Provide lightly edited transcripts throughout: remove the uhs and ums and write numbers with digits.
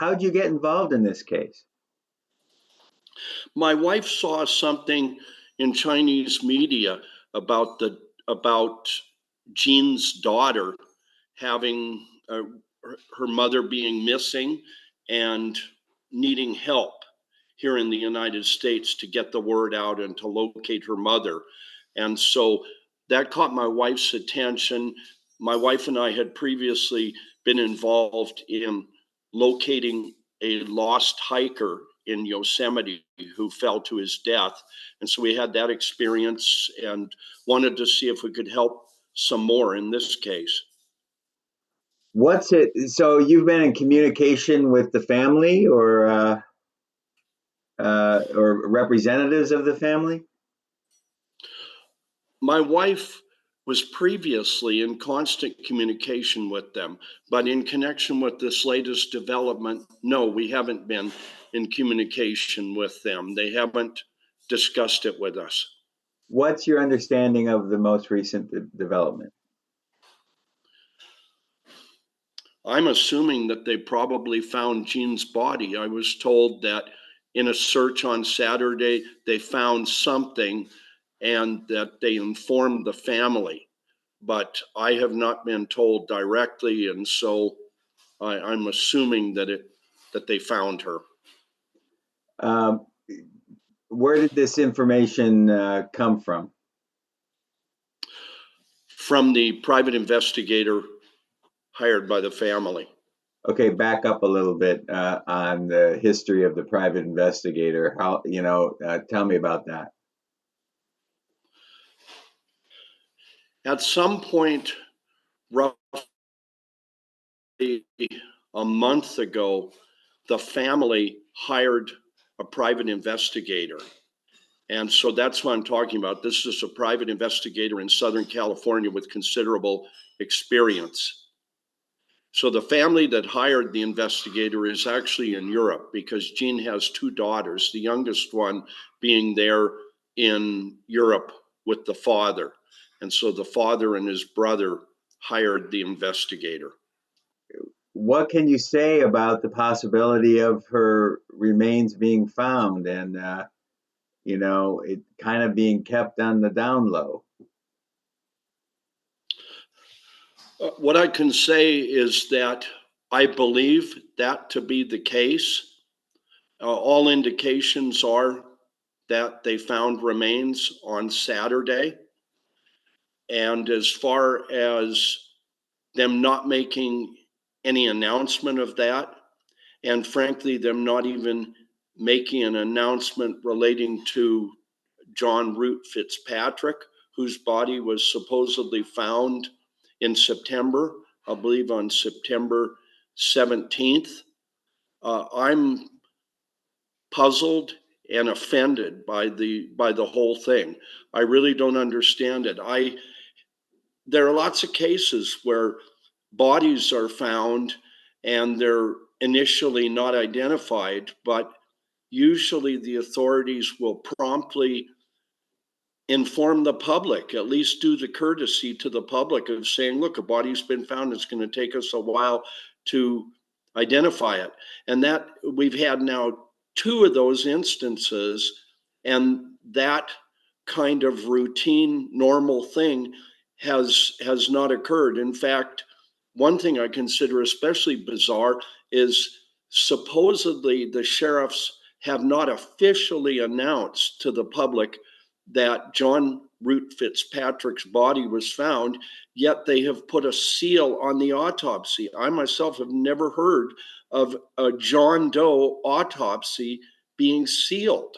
How'd you get involved in this case? My wife saw something in Chinese media about Jean's daughter having her mother being missing and needing help here in the United States to get the word out and to locate her mother. And so that caught my wife's attention. My wife and I had previously been involved in locating a lost hiker in Yosemite who fell to his death. And so we had that experience and wanted to see if we could help some more in this case. What's it? So you've been in communication with the family or representatives of the family? My wife was previously in constant communication with them, but in connection with this latest development, no, we haven't been in communication with them. They haven't discussed it with us. What's your understanding of the most recent development? I'm assuming that they probably found Jean's body. I was told that in a search on Saturday, they found something and that they informed the family. But I have not been told directly, and so I'm assuming that they found her. Um, where did this information come from? From the private investigator hired by the family. Okay, back up a little bit on the history of the private investigator. How, tell me about that. At some point, roughly a month ago, the family hired a private investigator. And so that's what I'm talking about. This is a private investigator in Southern California with considerable experience. So the family that hired the investigator is actually in Europe because Jean has two daughters, the youngest one being there in Europe with the father. And so the father and his brother hired the investigator. What can you say about the possibility of her remains being found and, it kind of being kept on the down low? What I can say is that I believe that to be the case. All indications are that they found remains on Saturday. And as far as them not making any announcement of that, and frankly, them not even making an announcement relating to John Root Fitzpatrick, whose body was supposedly found in September, I believe on September 17th. I'm puzzled and offended by the whole thing. I really don't understand it. There are lots of cases where bodies are found and they're initially not identified, but usually the authorities will promptly inform the public, at least do the courtesy to the public of saying, look, a body's been found. It's going to take us a while to identify it. And that we've had now two of those instances, and that kind of routine, normal thing has not occurred. In fact, one thing I consider especially bizarre is supposedly the sheriffs have not officially announced to the public that John Root Fitzpatrick's body was found, yet they have put a seal on the autopsy. I myself have never heard of a John Doe autopsy being sealed.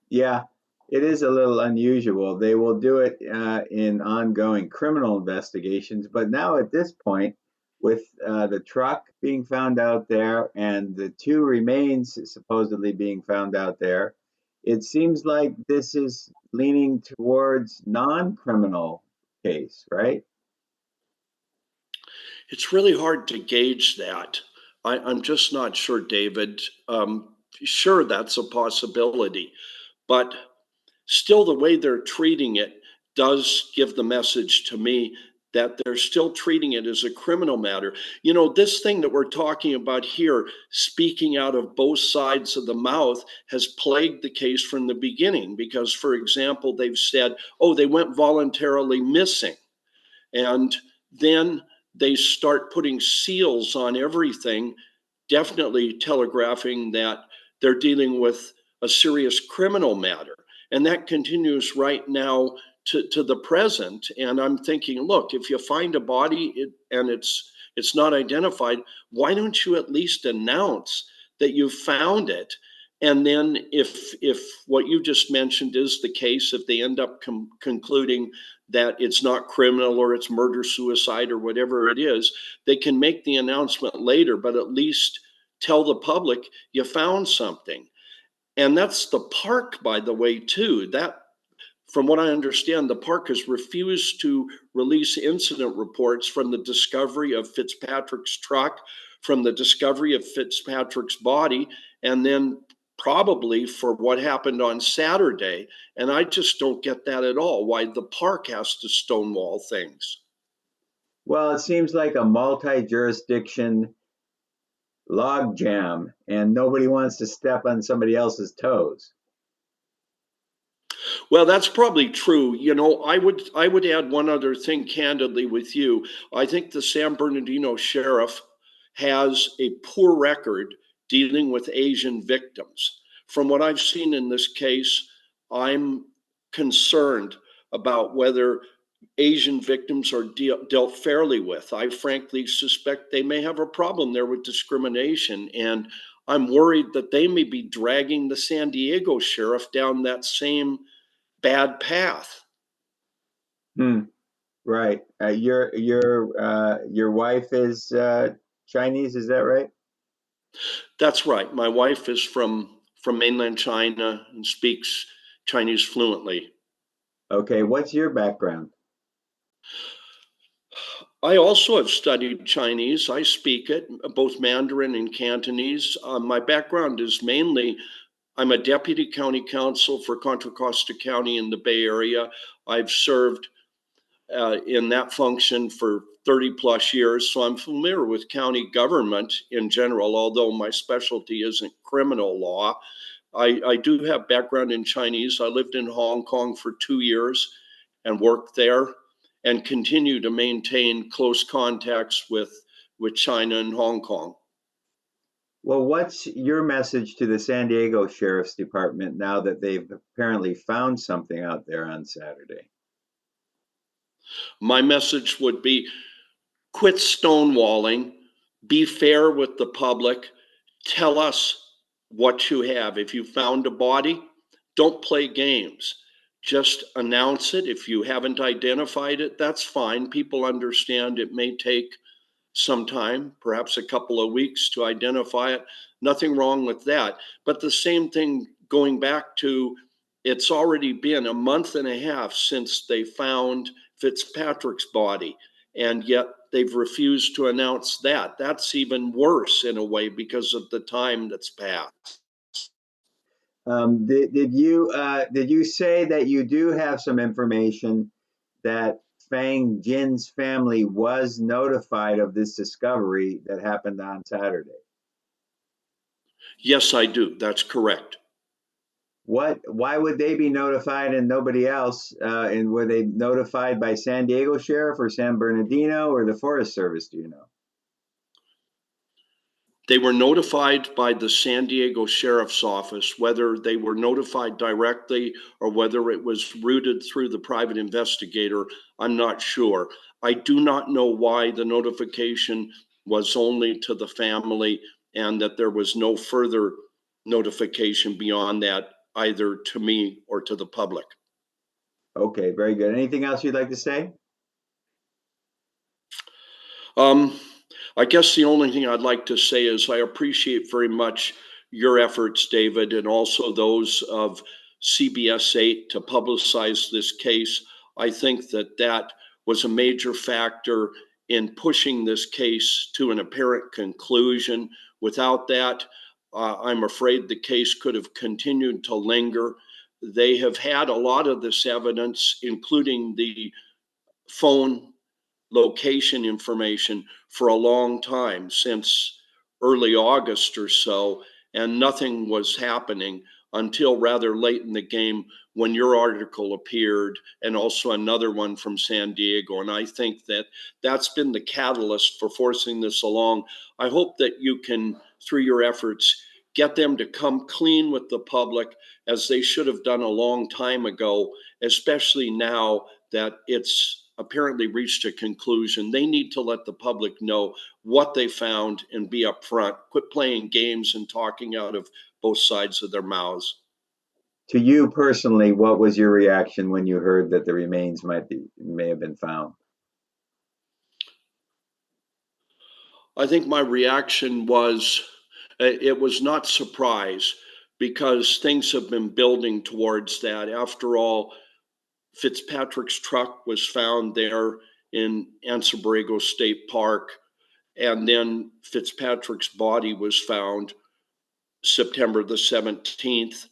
Yeah, it is a little unusual. They will do it in ongoing criminal investigations, but now at this point, with the truck being found out there and the two remains supposedly being found out there, it seems like this is leaning towards non-criminal case, right? It's really hard to gauge that. I'm just not sure, David. Sure, that's a possibility, but still, the way they're treating it does give the message to me that they're still treating it as a criminal matter. You know, this thing that we're talking about here, speaking out of both sides of the mouth, has plagued the case from the beginning because, for example, they've said, oh, they went voluntarily missing. And then they start putting seals on everything, definitely telegraphing that they're dealing with a serious criminal matter. And that continues right now to the present. And I'm thinking, look, if you find a body and it's not identified, why don't you at least announce that you found it? And then if what you just mentioned is the case, if they end up concluding that it's not criminal or it's murder, suicide, or whatever it is, they can make the announcement later, but at least tell the public you found something. And that's the park, by the way, too. That, from what I understand, the park has refused to release incident reports from the discovery of Fitzpatrick's truck, from the discovery of Fitzpatrick's body, and then probably for what happened on Saturday. And I just don't get that at all, why the park has to stonewall things. Well, it seems like a multi-jurisdiction log jam, and nobody wants to step on somebody else's toes. Well, that's probably true. You know, I would add one other thing candidly with you. I think the San Bernardino sheriff has a poor record dealing with Asian victims. From what I've seen in this case, I'm concerned about whether Asian victims are dealt fairly with. I frankly suspect they may have a problem there with discrimination. And I'm worried that they may be dragging the San Diego sheriff down that same bad path. Right. Your wife is Chinese, is that right? That's right. My wife is from mainland China and speaks Chinese fluently. Okay. What's your background? I also have studied Chinese. I speak it, both Mandarin and Cantonese. My background is mainly I'm a deputy county counsel for Contra Costa County in the Bay Area. I've served in that function for 30 plus years, so I'm familiar with county government in general, although my specialty isn't criminal law. I do have background in Chinese. I lived in Hong Kong for 2 years and worked there and continue to maintain close contacts with China and Hong Kong. Well, what's your message to the San Diego Sheriff's Department now that they've apparently found something out there on Saturday? My message would be quit stonewalling, be fair with the public, tell us what you have. If you found a body, don't play games. Just announce it. If you haven't identified it, that's fine. People understand it may take some time, perhaps a couple of weeks to identify it. Nothing wrong with that. But the same thing going back to it's already been a month and a half since they found Fitzpatrick's body, and yet they've refused to announce that. That's even worse in a way because of the time that's passed. Did you say that you do have some information that Fang Jin's family was notified of this discovery that happened on Saturday? Yes, I do. That's correct. Why would they be notified and nobody else? And were they notified by San Diego Sheriff or San Bernardino or the Forest Service? Do you know? They were notified by the San Diego Sheriff's Office. Whether they were notified directly or whether it was routed through the private investigator, I'm not sure. I do not know why the notification was only to the family and that there was no further notification beyond that, either to me or to the public. Okay, very good. Anything else you'd like to say? Um, I guess the only thing I'd like to say is I appreciate very much your efforts, David, and also those of CBS 8 to publicize this case. I think that was a major factor in pushing this case to an apparent conclusion. Without that, I'm afraid the case could have continued to linger. They have had a lot of this evidence, including the phone location information for a long time, since early August or so, and nothing was happening until rather late in the game when your article appeared, and also another one from San Diego. And I think that that's been the catalyst for forcing this along. I hope that you can, through your efforts, get them to come clean with the public, as they should have done a long time ago, especially now that it's apparently reached a conclusion. They need to let the public know what they found and be upfront. Quit playing games and talking out of both sides of their mouths. To you personally, what was your reaction when you heard that the remains may have been found? I think my reaction was, it was not surprise, because things have been building towards that. After all, Fitzpatrick's truck was found there in Anza-Borrego State Park, and then Fitzpatrick's body was found September the 17th.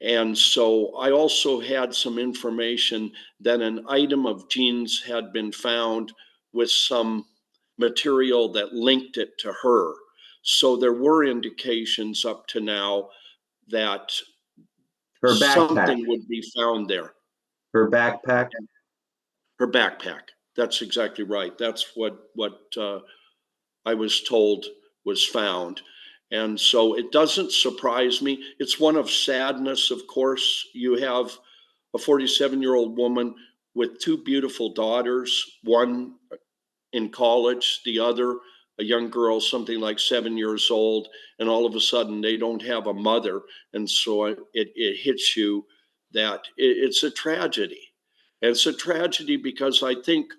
And so I also had some information that an item of jeans had been found with some material that linked it to her. So there were indications up to now that Her backpack. something would be found there. Her backpack. Her backpack. That's exactly right. That's what I was told was found. And so it doesn't surprise me. It's one of sadness, of course. You have a 47-year-old woman with two beautiful daughters, one in college, the other a young girl, something like 7 years old, and all of a sudden they don't have a mother. And so it hits you that it's a tragedy. And it's a tragedy because I think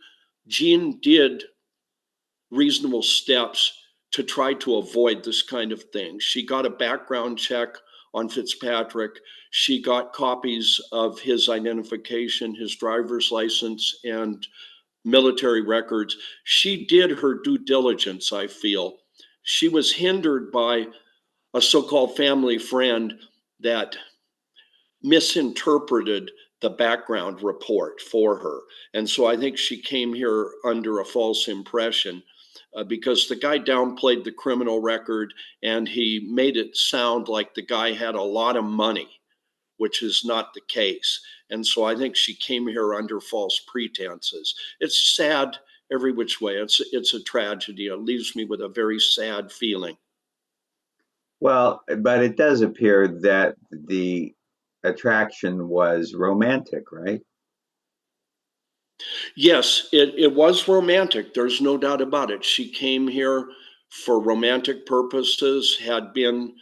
Jean did reasonable steps to try to avoid this kind of thing. She got a background check on Fitzpatrick. She got copies of his identification, his driver's license, and military records. She did her due diligence, I feel. She was hindered by a so-called family friend that misinterpreted the background report for her. And so I think she came here under a false impression, because the guy downplayed the criminal record and he made it sound like the guy had a lot of money, which is not the case. And so I think she came here under false pretenses. It's sad every which way. It's a tragedy. It leaves me with a very sad feeling. Well, but it does appear that the attraction was romantic, right? Yes, it was romantic. There's no doubt about it. She came here for romantic purposes, had been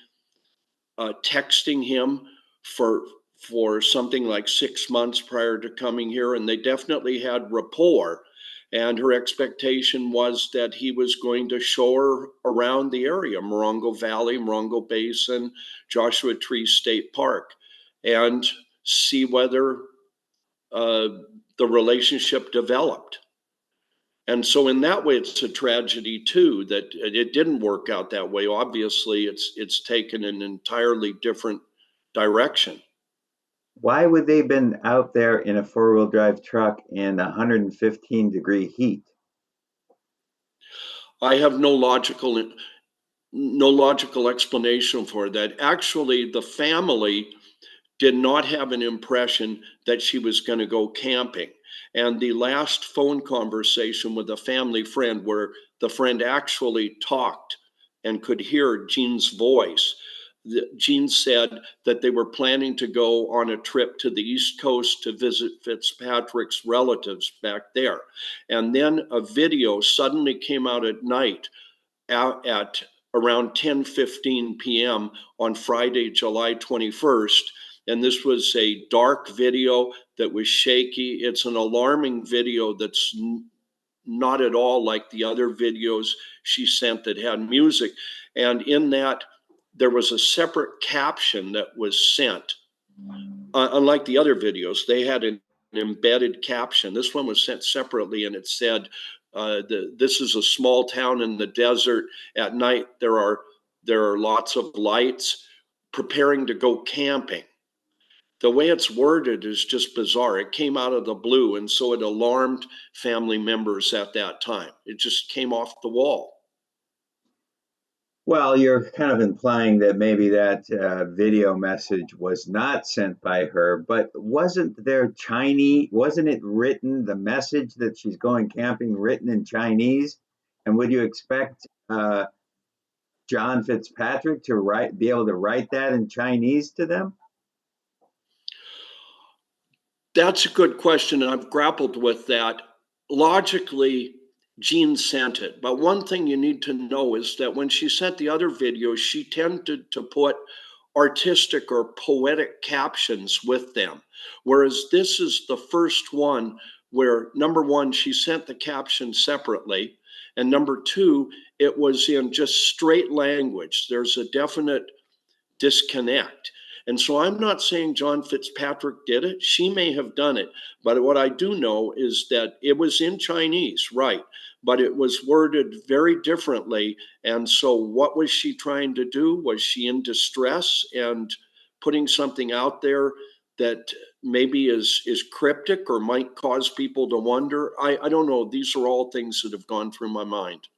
texting him for something like 6 months prior to coming here, and they definitely had rapport. And her expectation was that he was going to show her around the area, Morongo Valley, Morongo Basin, Joshua Tree State Park, and see whether uh, the relationship developed. And so in that way, it's a tragedy too, that it didn't work out that way. Obviously, it's taken an entirely different direction. Why would they have been out there in a four-wheel drive truck in 115-degree heat? I have no logical explanation for that. Actually, the family did not have an impression that she was going to go camping. And the last phone conversation with a family friend, where the friend actually talked and could hear Jean's voice, Jean said that they were planning to go on a trip to the East Coast to visit Fitzpatrick's relatives back there. And then a video suddenly came out at night at around 10:15 p.m. on Friday, July 21st. And this was a dark video that was shaky. It's an alarming video that's not at all like the other videos she sent that had music. And in that, there was a separate caption that was sent. Unlike the other videos, they had an embedded caption. This one was sent separately, and it said, "This is a small town in the desert. At night, there are lots of lights. Preparing to go camping." the way it's worded is just bizarre. It came out of the blue, and so it alarmed family members at that time. It just came off the wall. Well, you're kind of implying that maybe that video message was not sent by her, but wasn't there Chinese? Wasn't it written, the message that she's going camping, written in Chinese? And would you expect John Fitzpatrick to be able to write that in Chinese to them? That's a good question, and I've grappled with that. Logically, Jean sent it. But one thing you need to know is that when she sent the other videos, she tended to put artistic or poetic captions with them. Whereas this is the first one where, number one, she sent the caption separately. And number two, it was in just straight language. There's a definite disconnect. And so I'm not saying John Fitzpatrick did it. She may have done it. But what I do know is that it was in Chinese, right? But it was worded very differently. And so what was she trying to do? Was she in distress and putting something out there that maybe is cryptic or might cause people to wonder? I don't know. These are all things that have gone through my mind.